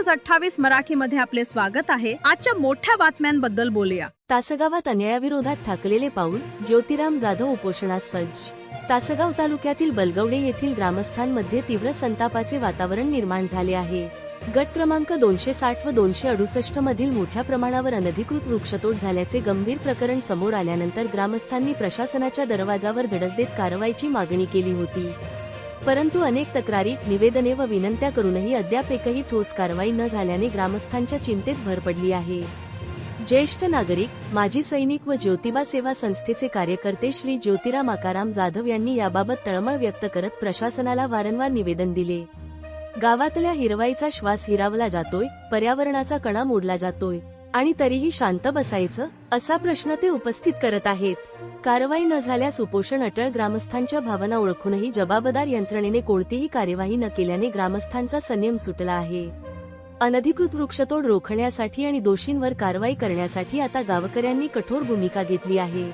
28 मराठीमध्ये आपले स्वागत आहे। आजच्या मोठ्या बातम्यांबद्दल बोलूया। तासगावात अन्यायाविरोधात ठाकलेले पाऊल, ज्योतिराम जाधव उपोषणास सज्ज। तासगाव तालुक्यातील बलगवडे येथील ग्रामस्थांमध्ये तीव्र संतापाचे वातावरण निर्माण झाले आहे। गट क्रमांक 260 व 268 मधील मोठ्या प्रमाणावर अनधिकृत वृक्षतोड झाल्याचे गंभीर प्रकरण समोर आल्यानंतर ग्रामस्थांनी प्रशासनाच्या दरवाजावर धडक देत कारवाईची मागणी केली होती। परंतु अनेक तक्रारी, निवेदने व विनंत्या करूनही अद्याप एकही ठोस कारवाई न झाल्याने ग्रामस्थांच्या चिंतेत भर पडली आहे। ज्येष्ठ नागरिक, माजी सैनिक व ज्योतिबा सेवा संस्थेचे कार्यकर्ते श्री ज्योतिराम आकाराम जाधव यांनी याबाबत तळमळ व्यक्त करत प्रशासनाला वारंवार निवेदन दिले। गावातल्या हिरवाईचा श्वास हिरावला जातोय, पर्यावरणाचा कणा मोडला जातोय आणि तरीही शांत बसायचं, असा प्रश्न ते उपस्थित करत आहेत। कारवाई न झाल्यास उपोषण अटळ। ग्रामस्थांच्या भावना ओळखूनही जबाबदार यंत्रणेने कोणतीही कार्यवाही न केल्याने ग्रामस्थांचा संयम सुटला आहे। अनधिकृत वृक्षतोड रोखण्यासाठी आणि दोषींवर कारवाई करण्यासाठी आता गावकऱ्यांनी कठोर भूमिका घेतली आहे।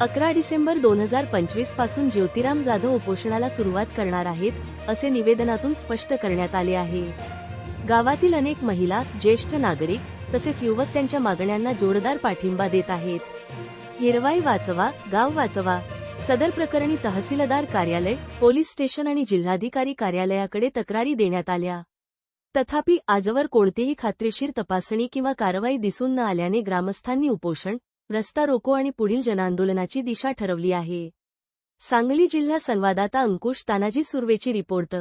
11 डिसेंबर 2025 पासून ज्योतिराम जाधव उपोषणाला सुरुवात करणार आहेत, असे निवेदनातून स्पष्ट करण्यात आले आहे। गावातील अनेक महिला, ज्येष्ठ नागरिक तसेच युवक त्यांच्या मागण्यांना जोरदार पाठिंबा देत आहेत। हिरवाई वाचवा, गाव वाचवा। सदर प्रकरणी तहसीलदार कार्यालय, पोलीस स्टेशन आणि जिल्हाधिकारी कार्यालयाकडे तक्रारी देण्यात आल्या। तथापि आजवर कोणतीही खात्रीशीर तपासणी किंवा कारवाई दिसून न आल्याने ग्रामस्थांनी उपोषण, रस्ता रोको आणि पुढील जनआंदोलनाची दिशा ठरवली आहे। सांगली जिल्हा संवाददाता अंकुश तानाजी सुर्वेची रिपोर्ट।